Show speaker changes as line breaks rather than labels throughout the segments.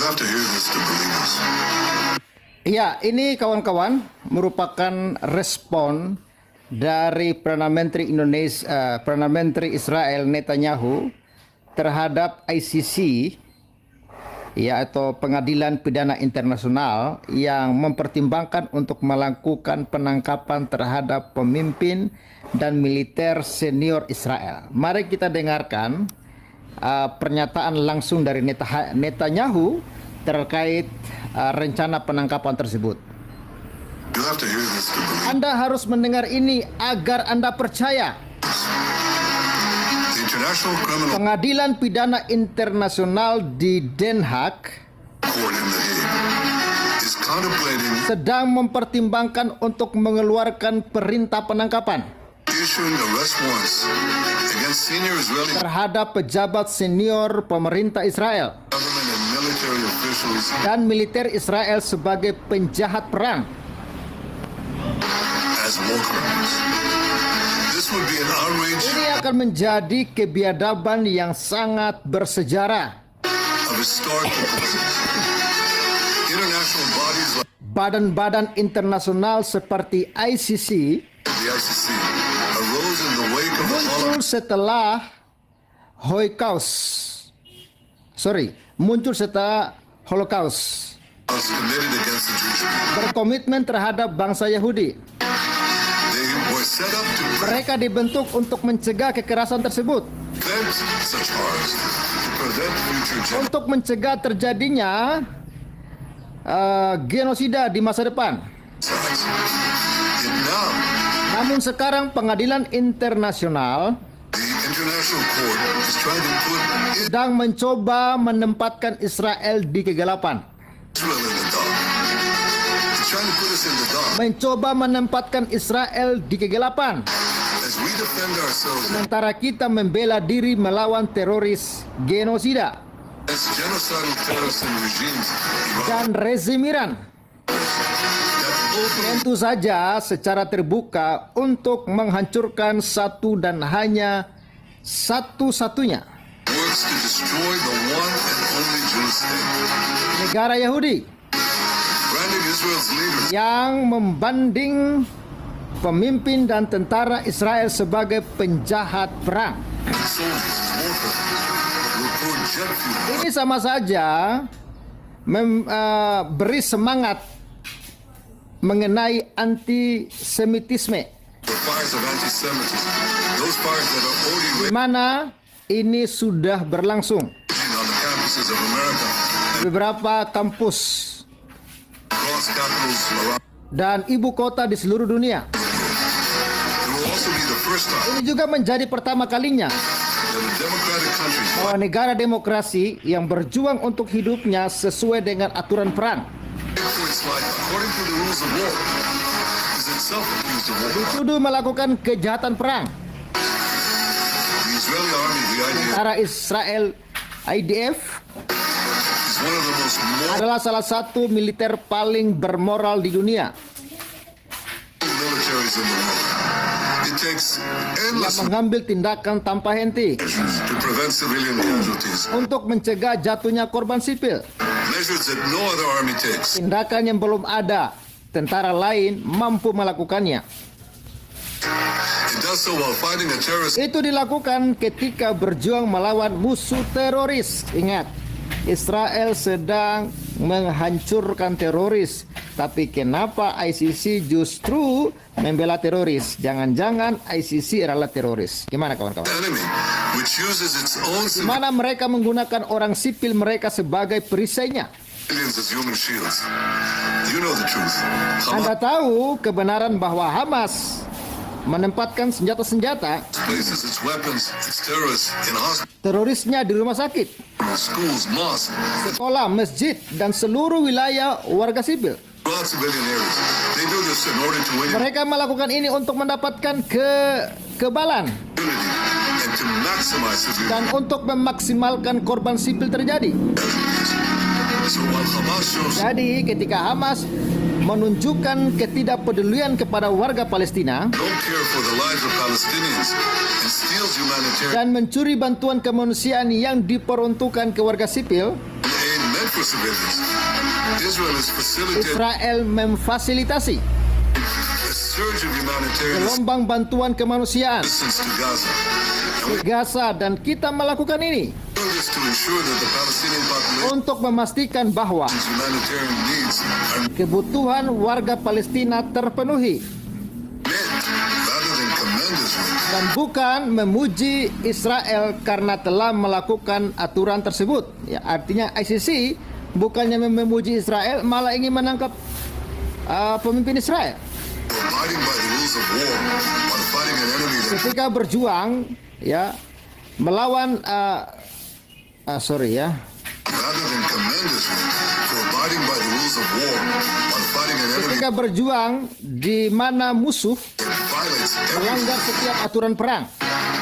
have to hear this to believe this.
Ya, ini kawan-kawan merupakan respon dari Perdana Menteri Israel Netanyahu terhadap ICC, yaitu Pengadilan Pidana Internasional, yang mempertimbangkan untuk melakukan penangkapan terhadap pemimpin dan militer senior Israel. Mari kita dengarkan pernyataan langsung dari Netanyahu terkait rencana penangkapan tersebut.
You have to hear this to believe.
Anda harus mendengar ini agar Anda percaya.
The International Criminal
Pengadilan Pidana Internasional di Den Haag
Court in The Hague is contemplating
sedang mempertimbangkan untuk mengeluarkan perintah penangkapan
issuing arrest warrants against senior Israeli
terhadap pejabat senior pemerintah Israel
government and military officials
dan militer Israel sebagai penjahat perang.
as war criminals. This would be an outrage
Ini akan menjadi kebiadaban yang sangat bersejarah.
of historic proportions. International bodies like
Badan-badan internasional seperti ICC
the ICC arose in the wake of the
muncul setelah Holocaust
Holocaust committed against the Jewish people.
berkomitmen terhadap bangsa Yahudi.
They were set up to
Mereka dibentuk untuk mencegah kekerasan tersebut,
prevent such horrors, to prevent future generations.
untuk mencegah terjadinya genosida di masa depan.
Yet now,
Namun sekarang pengadilan internasional
the International Court is trying to put
sedang mencoba menempatkan Israel di kegelapan.
Israel in the dark. It's trying to put us in the dark
Mencoba menempatkan Israel di kegelapan.
as we defend ourselves
Sementara kita membela diri melawan teroris genosida
against genocidal terrorists and regimes
dan rezim Iran.
that openly
Tentu saja secara terbuka untuk menghancurkan satu dan hanya satu-satunya
works to destroy the one and only Jewish state.
negara Yahudi
Branding Israel's leaders
yang membanding pemimpin dan tentara Israel sebagai penjahat perang.
and soldiers as war criminals will pour jet fuel
Ini sama saja beri semangat mengenai antisemitisme,
the fires of anti-Semitism, those fires that are already
di mana ini sudah berlangsung
raging on the campuses of America
di beberapa kampus
across capitals around.
dan ibu kota di seluruh dunia.
It will also be the first time
Ini juga menjadi pertama kalinya
that a democratic country
bahwa negara demokrasi yang berjuang untuk hidupnya sesuai dengan aturan perang
for its life according to the rules of war is itself accused of war.
dituduh melakukan kejahatan perang.
The Israeli army, the IDF,
Tentara Israel IDF
is one of the most moral
adalah salah satu militer paling bermoral di dunia,
militaries in the world. It takes
yang
endless
mengambil tindakan tanpa henti
measures to prevent civilian casualties,
untuk mencegah jatuhnya korban sipil.
measures that no other army takes.
Tindakan yang belum ada tentara lain mampu melakukannya.
It does so while fighting a terrorist
Itu dilakukan ketika berjuang melawan musuh teroris. Ingat, Israel sedang menghancurkan teroris. Tapi kenapa ICC justru membela teroris? Jangan-jangan ICC adalah teroris. Gimana kawan-kawan?
enemy, which uses its own
Di mana mereka menggunakan orang sipil mereka sebagai perisainya.
civilians as human shields. You know the truth.
Anda
Hamas
tahu kebenaran bahwa Hamas menempatkan senjata-senjata
places its weapons, its terrorists in hospitals,
terorisnya di rumah sakit,
schools, mosques,
sekolah, masjid, dan seluruh wilayah warga sipil.
throughout civilian areas. They do this in order to win
Mereka melakukan ini untuk mendapatkan kekebalan
unity and to maximize civilian
dan untuk memaksimalkan korban sipil terjadi.
casualties. So while Hamas shows
Jadi ketika Hamas menunjukkan ketidakpedulian kepada warga Palestina
don't care for the lives of Palestinians and steals humanitarian
dan mencuri bantuan kemanusiaan yang diperuntukkan ke warga sipil,
aid meant for for civilians. Israel is facilitating
Israel memfasilitasi
a surge of humanitarian
gelombang bantuan kemanusiaan
assistance to Gaza. And we
ke Gaza, dan kita melakukan ini
do this to ensure that the Palestinian population's
untuk memastikan bahwa
humanitarian needs are
kebutuhan warga Palestina terpenuhi
met rather than commend Israel.
dan bukan memuji Israel karena telah melakukan aturan tersebut. Ya, artinya ICC bukannya memuji Israel, malah ingin menangkap pemimpin Israel.
Abiding by the rules of war while fighting an enemy that
Ketika berjuang, ya, melawan
rather than commend Israel for abiding by the rules of war while fighting an enemy
ketika berjuang di mana musuh
that violates every
melanggar setiap aturan perang,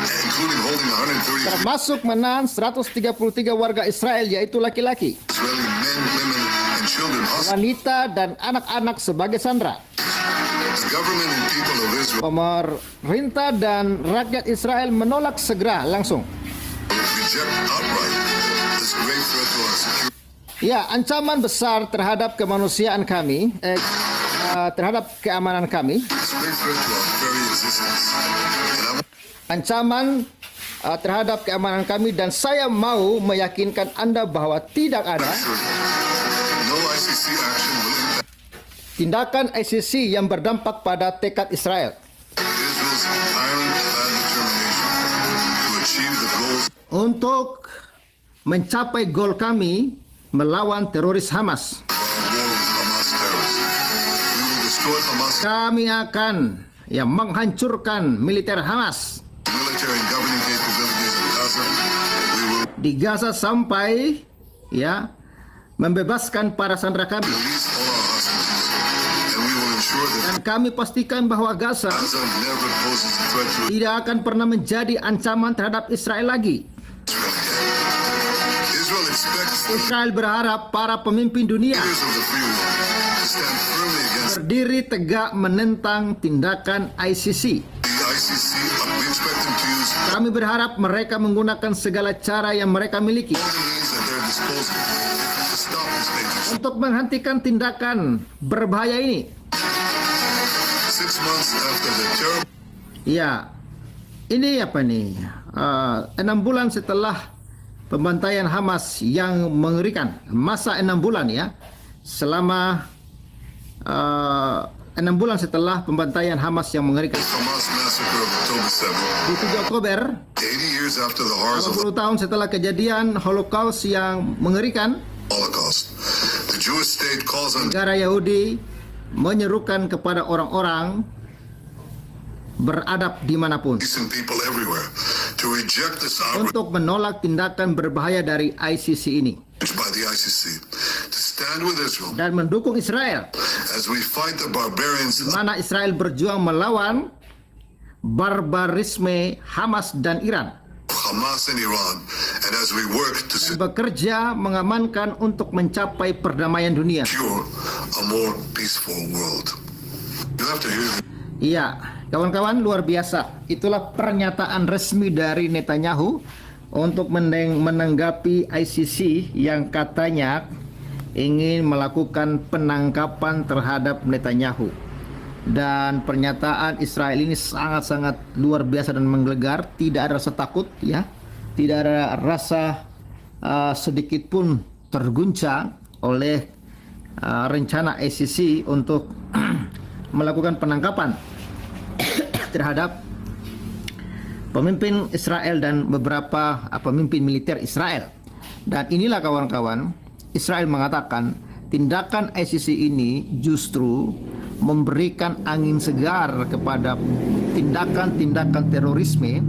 including holding 130
termasuk menahan 133 warga Israel, yaitu laki-laki,
Israeli men, women, and children hostage.
wanita, dan anak-anak sebagai sandera.
The government and people of Israel
Pemerintah dan rakyat Israel menolak segera langsung.
reject outright this grave threat to our security.
Ya, ancaman besar terhadap kemanusiaan kami, terhadap keamanan kami,
This grave threat to our very existence. And I'm
ancaman terhadap keamanan kami, dan saya mau meyakinkan Anda bahwa tidak ada
sure no ICC action will impact
tindakan ICC yang berdampak pada tekad Israel
Israel's ironclad determination to achieve the goals
untuk mencapai goal kami melawan teroris Hamas.
of our war with Hamas terrorists. We will destroy Hamas
Kami akan menghancurkan militer Hamas
military and governing capabilities in Gaza. We will
di Gaza sampai membebaskan para sandera kami.
release all our hostages, and we will ensure that
Dan kami pastikan bahwa Gaza
Gaza never poses a threat to
tidak akan pernah menjadi ancaman terhadap Israel lagi.
Israel again. Israel expects the
Israel berharap para pemimpin dunia
leaders of the free world to stand firmly against
berdiri tegak menentang tindakan ICC.
the ICC. We expect them to use
Kami berharap mereka menggunakan segala cara yang mereka miliki
all the means at their disposal to stop this dangerous.
untuk menghentikan tindakan berbahaya ini.
6 months after the terrible
Ya, ini apa nih? 6 bulan setelah pembantaian Hamas yang mengerikan, masa 6 bulan ya, selama 6 bulan setelah pembantaian Hamas yang mengerikan.
Hamas massacre of October 7th,
Di 7 Oktober,
80 years after the horrors of
20
the
tahun setelah kejadian Holocaust yang mengerikan,
Holocaust, the Jewish state calls on
negara Yahudi menyerukan kepada orang-orang beradab dimanapun
decent people everywhere to reject this outrage
untuk menolak tindakan berbahaya dari ICC ini
by the ICC, to stand with Israel
dan mendukung Israel,
as we fight the barbarians
di mana Israel berjuang melawan barbarisme Hamas dan Iran,
of Hamas and Iran, and as we work to
bekerja mengamankan untuk mencapai perdamaian dunia.
secure a more peaceful world. You have to hear this.
Iya, kawan-kawan, luar biasa. Itulah pernyataan resmi dari Netanyahu untuk menanggapi ICC yang katanya ingin melakukan penangkapan terhadap Netanyahu. Dan pernyataan Israel ini sangat-sangat luar biasa dan menggelegar. Tidak ada rasa takut, ya, tidak ada rasa sedikit pun terguncang oleh rencana ICC untuk melakukan penangkapan terhadap pemimpin Israel dan beberapa pemimpin militer Israel. Dan inilah kawan-kawan, Israel mengatakan tindakan ICC ini justru memberikan angin segar kepada tindakan-tindakan terorisme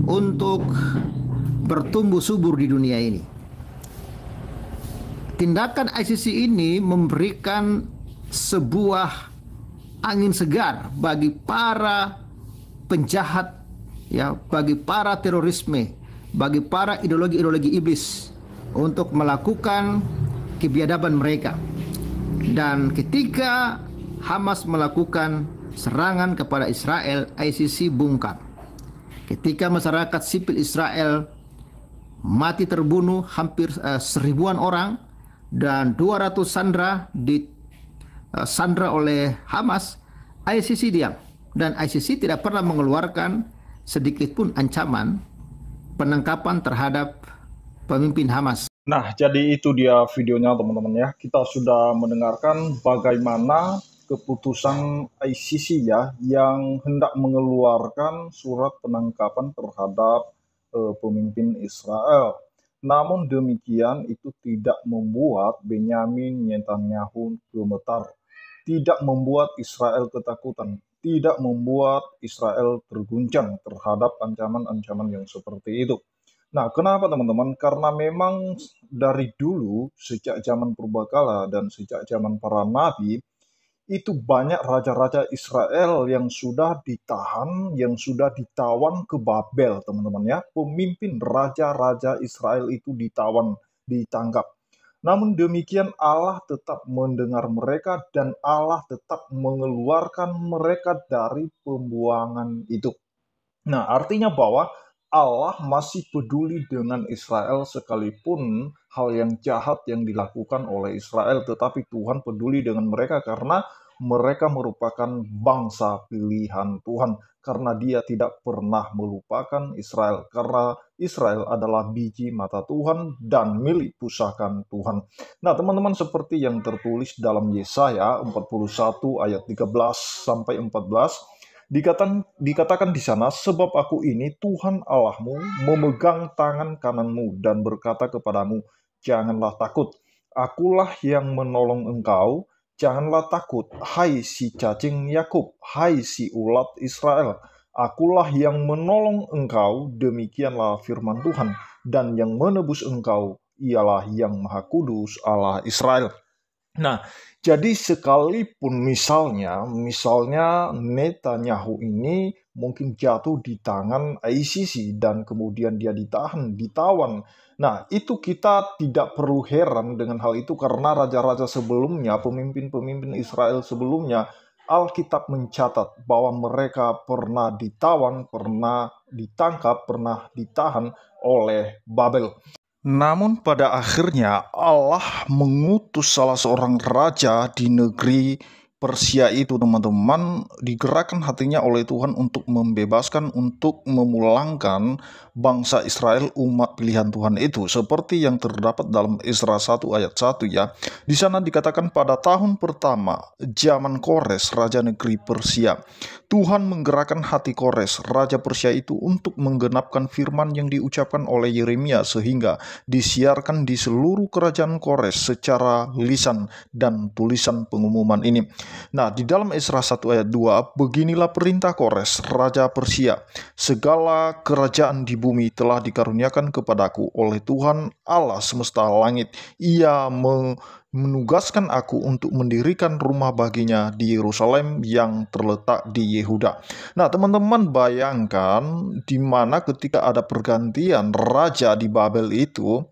untuk bertumbuh subur di dunia ini. Tindakan ICC ini memberikan sebuah angin segar bagi para penjahat, ya, bagi para terorisme, bagi para ideologi-ideologi iblis untuk melakukan kebiadaban mereka. Dan ketika Hamas melakukan serangan kepada Israel, ICC bungkam. Ketika masyarakat sipil Israel mati terbunuh hampir 1000-an orang, dan 200 sandera disandra oleh Hamas, ICC diam. Dan ICC tidak pernah mengeluarkan sedikit pun ancaman penangkapan terhadap pemimpin Hamas.
Nah, jadi itu dia videonya teman-teman ya. Kita sudah mendengarkan bagaimana keputusan ICC ya yang hendak mengeluarkan surat penangkapan terhadap pemimpin Israel. Namun demikian itu tidak membuat Benyamin Netanyahu gemetar, tidak membuat Israel ketakutan, tidak membuat Israel terguncang terhadap ancaman-ancaman yang seperti itu. Nah, kenapa teman-teman? Karena memang dari dulu, sejak zaman purbakala dan sejak zaman para nabi, itu banyak raja-raja Israel yang sudah ditahan, yang sudah ditawan ke Babel, teman-teman ya. Pemimpin raja-raja Israel itu ditawan, ditangkap. Namun demikian Allah tetap mendengar mereka dan Allah tetap mengeluarkan mereka dari pembuangan itu. Nah, artinya bahwa Allah masih peduli dengan Israel sekalipun hal yang jahat yang dilakukan oleh Israel, tetapi Tuhan peduli dengan mereka karena mereka merupakan bangsa pilihan Tuhan, karena Dia tidak pernah melupakan Israel, karena Israel adalah biji mata Tuhan dan milik pusaka Tuhan. Nah, teman-teman, seperti yang tertulis dalam Yesaya 41 ayat 13 sampai 14, dikatakan di sana, sebab aku ini Tuhan Allahmu memegang tangan kananmu dan berkata kepadamu, janganlah takut, akulah yang menolong engkau, janganlah takut, hai si cacing Yakub, hai si ulat Israel, akulah yang menolong engkau, demikianlah firman Tuhan, dan yang menebus engkau ialah yang Maha Kudus Allah Israel. Nah, jadi sekalipun misalnya Netanyahu ini mungkin jatuh di tangan ICC dan kemudian dia ditahan, ditawan. Nah, itu kita tidak perlu heran dengan hal itu karena raja-raja sebelumnya, pemimpin-pemimpin Israel sebelumnya, Alkitab mencatat bahwa mereka pernah ditawan, pernah ditangkap, pernah ditahan oleh Babel. Namun pada akhirnya Allah mengutus salah seorang raja di negeri Persia itu, teman-teman, digerakkan hatinya oleh Tuhan untuk membebaskan, untuk memulangkan bangsa Israel, umat pilihan Tuhan itu, seperti yang terdapat dalam Ezra 1 ayat 1 ya. Di sana dikatakan pada tahun pertama zaman Kores, raja negeri Persia, Tuhan menggerakkan hati Kores, raja Persia itu, untuk menggenapkan firman yang diucapkan oleh Yeremia sehingga disiarkan di seluruh kerajaan Kores secara lisan dan tulisan pengumuman ini. Nah, di dalam Ezra 1 ayat 2, beginilah perintah Kores, raja Persia, segala kerajaan di bumi telah dikaruniakan kepadaku oleh Tuhan Allah semesta langit. Ia menugaskan aku untuk mendirikan rumah baginya di Yerusalem yang terletak di Yehuda. Nah, teman-teman, bayangkan di mana ketika ada pergantian raja di Babel itu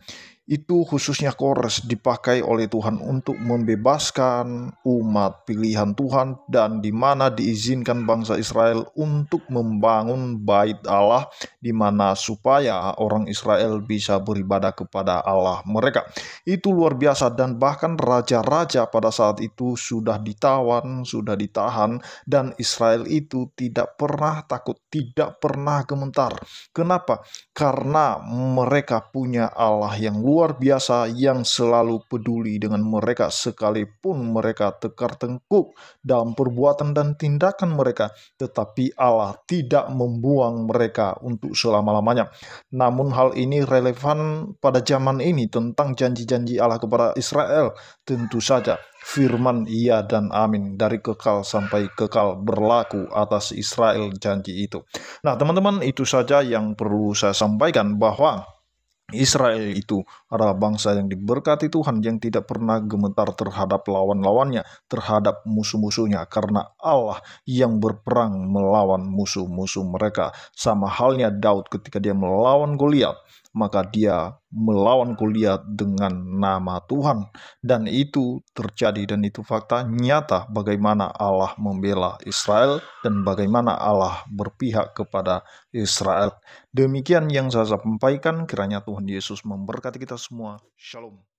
khususnya Kores dipakai oleh Tuhan untuk membebaskan umat pilihan Tuhan, dan di mana diizinkan bangsa Israel untuk membangun bait Allah, di mana supaya orang Israel bisa beribadah kepada Allah mereka. Itu luar biasa, dan bahkan raja-raja pada saat itu sudah ditawan, sudah ditahan, dan Israel itu tidak pernah takut, tidak pernah gemetar. Kenapa? Karena mereka punya Allah yang luar biasa, yang selalu peduli dengan mereka sekalipun mereka tekar tengkuk dalam perbuatan dan tindakan mereka, tetapi Allah tidak membuang mereka untuk selama-lamanya. Namun hal ini relevan pada zaman ini tentang janji-janji Allah kepada Israel. Tentu saja firman iya dan amin dari kekal sampai kekal berlaku atas Israel janji itu. Nah, teman-teman, itu saja yang perlu saya sampaikan, bahwa Israel itu adalah bangsa yang diberkati Tuhan, yang tidak pernah gemetar terhadap lawan-lawannya, terhadap musuh-musuhnya, karena Allah yang berperang melawan musuh-musuh mereka. Sama halnya Daud ketika dia melawan Goliat, maka dia melawan Goliat dengan nama Tuhan. Dan itu terjadi, dan itu fakta nyata bagaimana Allah membela Israel dan bagaimana Allah berpihak kepada Israel. Demikian yang saya sampaikan, kiranya Tuhan Yesus memberkati kita semua. Shalom.